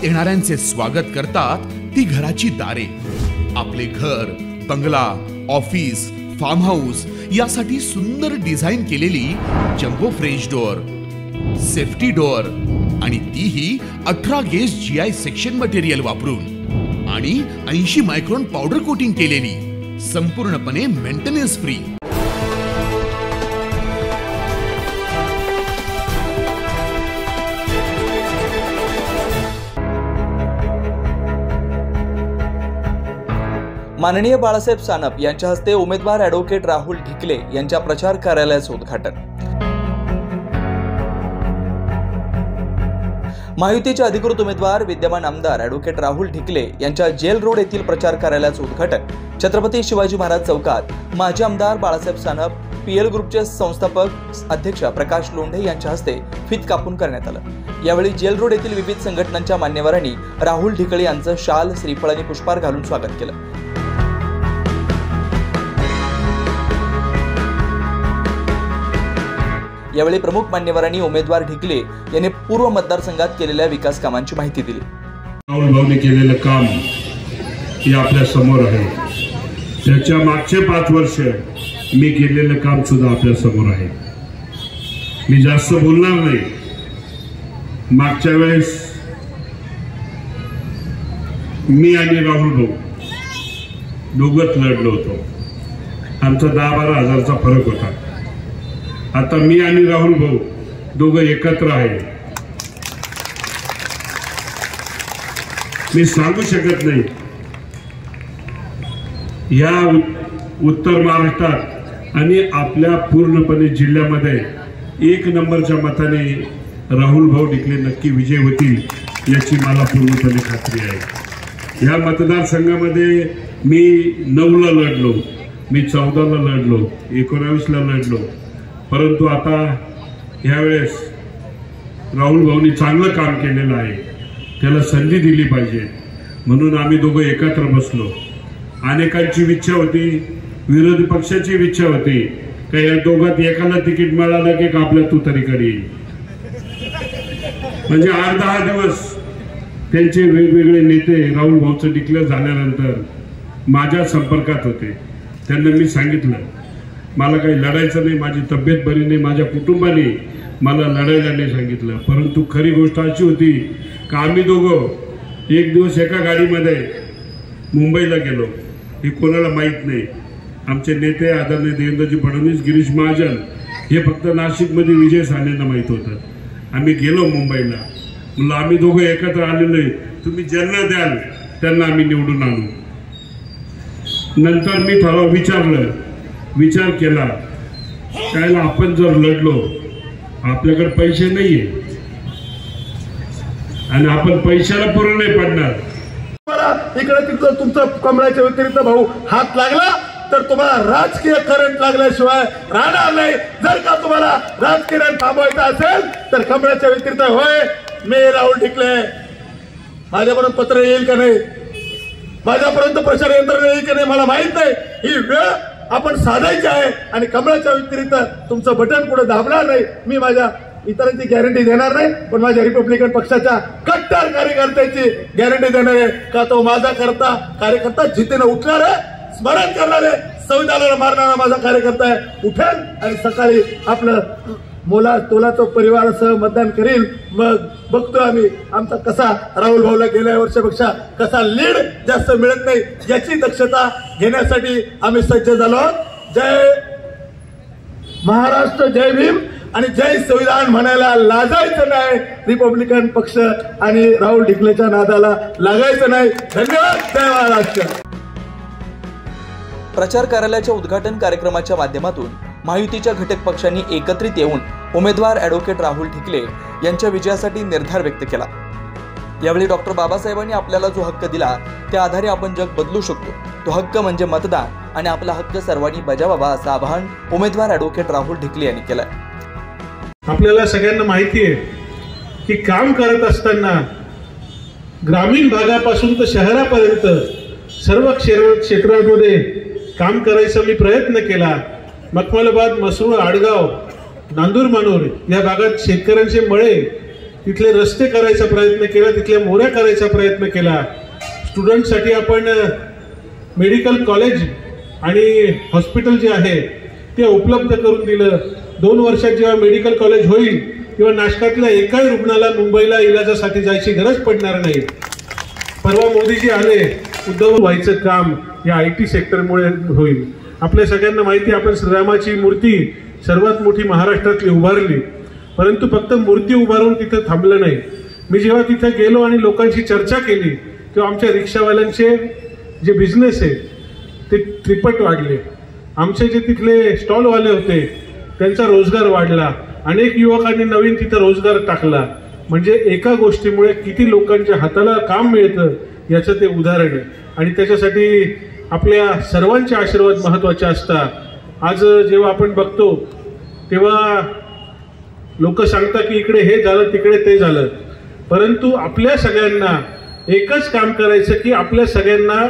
येणाऱ्यांचे स्वागत करतात ती घराची दारे. आपले घर, बंगला, ऑफिस, फार्म हाऊस यासाठी सुंदर डिझाईन केलेली jumbo French door, safety door आणि तीही 18 गेज GI सेक्शन मटेरियल वापरून आणि 80 मायक्रॉन पावडर कोटिंग केलेली, संपूर्णपणे मेंटेनन्स फ्री. माननीय बाळासाहेब सानप यांच्या हस्ते उमेदवार ॲडव्होकेट राहुल ढिकले यांच्या प्रचार कार्यालयाचे उद्घाटन. महायुतीचे अधिकृत उमेदवार विद्यमान आमदार ॲडव्होकेट राहुल ढिकले यांच्या जेल रोड येथील प्रचार कार्यालयाचे उद्घाटन छत्रपती शिवाजी महाराज चौकात माजी आमदार बाळासाहेब सानप, PL ग्रुपचे संस्थापक अध्यक्ष प्रकाश लोंढे यांच्या हस्ते फीत कापून करण्यात आलं. यावेळी जेल रोड येथील विविध संघटनांच्या मान्यवरांनी राहुल ढिकले यांचं शाल, श्रीफळ आणि पुष्पहार घालून स्वागत केलं. यावेळी प्रमुख मान्यवरांनी उमेदवार ढिकले यांनी पूर्व मतदारसंघात केलेल्या विकास कामांची माहिती दिली. राहुल भाऊने केलेलं काम हे आपल्या समोर आहे. त्याच्या मागचे 5 वर्ष मी केलेलं काम सुद्धा आपल्या समोर आहे. मी जास्त बोलणार नाही. मागच्या वेळेस मी आणि राहुल भाऊ दोघंच लढलो होतो. आमचा 10-12 हजारचा फरक होता. आता मी आणि राहुल भाऊ दोघं एकत्र आहे. मी सांगू शकत नाही या उत्तर महाराष्ट्रात आणि आपल्या पूर्णपणे जिल्ह्यामध्ये 1 नंबरच्या मताने राहुल भाऊ ढिकले नक्की विजय होतील याची मला पूर्णपणे खात्री आहे. या मतदारसंघामध्ये मी 9ला लढलो, मी 14ला लढलो, 19ला लढलो. परंतु आता यावेळेस राहुल भाऊनी चांगलं काम केलेलं आहे. त्याला संधी दिली पाहिजे म्हणून आम्ही दोघं एकत्र बसलो. अनेकांची इच्छा होती, विरोधी पक्षाची इच्छा होती की या दोघात एकाला तिकीट मिळालं की आपल्या तुतारीकडे येईल. म्हणजे 8-10 दिवस त्यांचे वेगवेगळे नेते राहुल भाऊचं डिक्लेअर झाल्यानंतर माझ्या संपर्कात होते. त्यांना मी सांगितलं मला काही लढायचं नाही, माझी तब्येत बरी नाही, माझ्या कुटुंबाने मला लढायला नाही सांगितलं. परंतु खरी गोष्ट अशी होती की आम्ही दोघं एक दिवस एका गाडीमध्ये मुंबईला गेलो. हे कोणाला माहीत नाही. आमचे नेते आदरणीय देवेंद्रजी फडणवीस, गिरीश महाजन हे फक्त नाशिकमध्ये विजय सानेंना माहीत होतं. आम्ही गेलो मुंबईला. म्हणलं आम्ही दोघं एकत्र आलेलो आहे, तुम्ही ज्यांना द्याल त्यांना आम्ही निवडून आणू. नंतर मी विचार केला त्याला आपण जर लढलो, आपल्याकडे पैसे नाहीये आणि आपण पैशाला पुरं नाही पडणार. इकडे तिकडे तुमचा कमळाच्या व्यतिरिक्त भाऊ हात लागला तर तुम्हाला राजकीय करंट लागल्याशिवाय राहणार नाही. जर का तुम्हाला राजकीय थांबवायचं असेल तर कमळाच्या व्यतिरिक्त होय मी राहुल ढिकले, माझ्यापर्यंत पत्र येईल का नाही, माझ्यापर्यंत प्रचार यंत्रणा येईल का नाही मला माहित नाही. ही वेळ आपण साधायची आहे आणि कमळाच्या व्यतिरिक्त तुमचं बटन पुढे दाबणार नाही. मी माझ्या इतरांची गॅरंटी देणार नाही, पण माझ्या रिपब्लिकन पक्षाच्या कट्टर कार्यकर्त्याची गॅरंटी देणार आहे का तो माझा कार्यकर्ता जिद्दीने उठणार आहे, स्मरण करणार आहे, संविधानाला मारणारा माझा कार्यकर्ता आहे, उठेल आणि सकाळी आपलं तोलाचं परिवारासह मतदान करील. मग बघतो आम्ही आमचा कसा राहुल भाऊला गेल्या वर्षापेक्षा कसा लीड जास्त मिळत नाही याची दक्षता घेण्यासाठी आम्ही सज्ज झालो आहोत. जय महाराष्ट्र, जय भीम आणि जय संविधान म्हणायला लाजायचं नाही. रिपब्लिकन पक्ष आणि राहुल ढिकलेच्या नादाला लागायचं नाही. धन्यवाद. जय महाराष्ट्र. प्रचार कार्यालयाच्या उद्घाटन कार्यक्रमाच्या माध्यमातून महायुतीच्या घटक पक्षांनी एकत्रित येऊन उमेदवार ॲडव्होकेट राहुल ढिकले यांच्या विजयासाठी निर्धार व्यक्त केला. यावेळी डॉक्टर बाबासाहेबांनी आपल्याला जो हक्क दिला त्या आधारे आपण जग बदलू शकतो. तो हक्क म्हणजे मतदान आणि आपला हक्क सर्वांनी बजावावा असं आवाहन उमेदवार ॲडव्होकेट राहुल ढिकले यांनी केलंय. आपल्याला सगळ्यांना माहिती आहे की काम करत असताना ग्रामीण भागापासून तर शहरापर्यंत सर्व क्षेत्रांमध्ये काम करायचा मी प्रयत्न केला. मखमलाबाद, मसरूळ, आडगाव, नांदूर, मनोर या भागात शेतकऱ्यांचे मळे तिथले रस्ते करायचा प्रयत्न केला, तिथल्या मोऱ्या करायचा प्रयत्न केला. स्टुडंटसाठी आपण मेडिकल कॉलेज आणि हॉस्पिटल जे आहे ते उपलब्ध करून दिलं. 2 वर्षात जेव्हा मेडिकल कॉलेज होईल तेव्हा नाशकातल्या एकाही रुग्णाला मुंबईला इलाजासाठी जायची गरज पडणार नाही. परवा मोदीजी आले, उद्धव व्हायचं काम या IT सेक्टरमुळे होईल. आपल्या सगळ्यांना माहिती, आपण श्रीरामाची मूर्ती सर्वात मोठी महाराष्ट्रातली उभारली, परंतु फक्त मूर्ती उभारून तिथे थांबलं नाही. मी जेव्हा तिथे गेलो आणि लोकांशी चर्चा केली तेव्हा आमच्या रिक्षावाल्यांचे जे बिझनेस आहे ते त्रिपट वाढले. आमचे जे तिथले स्टॉलवाले होते त्यांचा रोजगार वाढला. अनेक युवकांनी नवीन तिथे रोजगार टाकला. म्हणजे एका गोष्टीमुळे किती लोकांच्या हाताला काम मिळतं याचं ते उदाहरण आहे. आणि त्याच्यासाठी आपल्या सर्वांचे आशीर्वाद महत्वाचे असतात. आज जेव्हा आपण बघतो तेव्हा लोक सांगतात की इकडे हे झालं तिकडे ते झालं, परंतु आपल्या सगळ्यांना एकच काम करायचं की आपल्या सगळ्यांना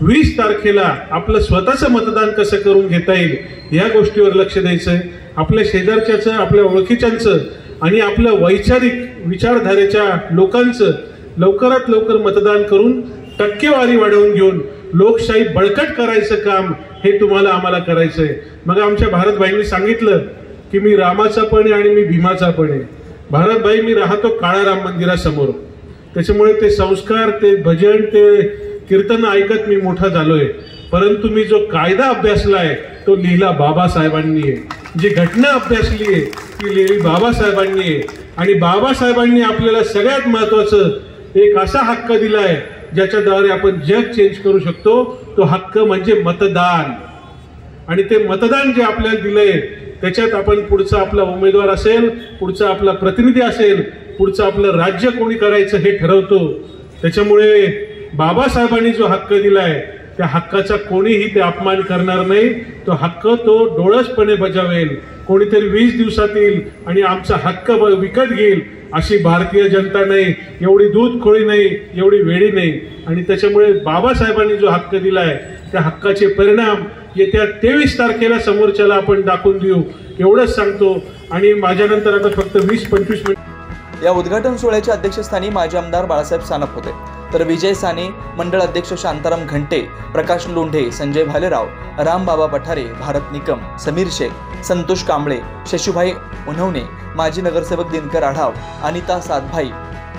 20 तारखेला आपलं स्वतःचं मतदान कसं करून घेता येईल या गोष्टीवर लक्ष द्यायचंय. आपल्या शेजारच्याचं, आपल्या ओळखीच्यांचं आणि आपल्या वैचारिक विचारधारेच्या लोकांचं लवकरात लवकर मतदान करून टक्केवारी वाढवून घेऊन लोकशाही बळकट करायचं काम हे तुम्हाला आम्हाला करायचंय. मग आमच्या भारतभाईंनी सांगितलं की मी रामाचा पण आहे आणि मी भीमाचा पण आहे. भारतभाई, मी राहतो काळा राम मंदिरासमोर, त्याच्यामुळे ते संस्कार, ते भजन, ते कीर्तन ऐकत मी मोठा झालोय. परंतु मी जो कायदा अभ्यासलाय तो लिहिला बाबासाहेबांनी आहे. जी घटना अभ्यासली आहे ती लिहिली बाबासाहेबांनी आहे. आणि बाबासाहेबांनी आपल्याला सगळ्यात महत्वाचं एक असा हक्क दिलाय ज्याच्याद्वारे आपण जग चेंज करू शकतो. तो हक्क म्हणजे मतदान. आणि ते मतदान जे आपल्याला दिलंय त्याच्यात आपण पुढचा आपला उमेदवार असेल, पुढचा आपला प्रतिनिधी असेल, पुढचं आपलं राज्य कोणी करायचं हे ठरवतो. त्याच्यामुळे बाबासाहेबांनी जो हक्क दिलाय त्या हक्काचा कोणीही ते अपमान करणार नाही. तो हक्क तो डोळसपणे बजावेल. कोणीतरी 20 दिवसात येईल आणि आमचा हक्क विकत घेईल अशी भारतीय जनता नाही, एवढी दूध खोळी नाही, एवढी वेळी नाही. आणि त्याच्यामुळे बाबासाहेबांनी जो हक्क दिलाय त्या हक्काचे परिणाम येत्या 23 तारखेला समोरच्याला आपण दाखवून देऊ एवढंच सांगतो. आणि माझ्यानंतर आता फक्त 20-25 मिनिट. या उद्घाटन सोहळ्याच्या अध्यक्षस्थानी माजी आमदार बाळासाहेब सानप होते, तर विजय साने, मंडळ अध्यक्ष शांताराम घंटे, प्रकाश लोंढे, संजय भालेराव, रामबाबा पठारे, भारत निकम, समीर शेख, संतोष कांबळे, शशुभाई उन्हवणे, माजी नगरसेवक दिनकर आढाव, अनिता सातभाई,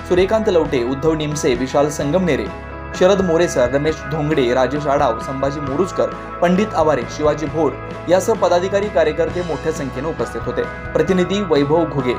सूर्यकांत लवटे, उद्धव निमसे, विशाल संगमनेरे, शरद मोरेसर, रमेश धोंगडे, राजेश आढाव, संभाजी मोरुजकर, पंडित आवारे, शिवाजी भोर यासह पदाधिकारी कार्यकर्ते मोठ्या संख्येने उपस्थित होते. प्रतिनिधी वैभव घुगे.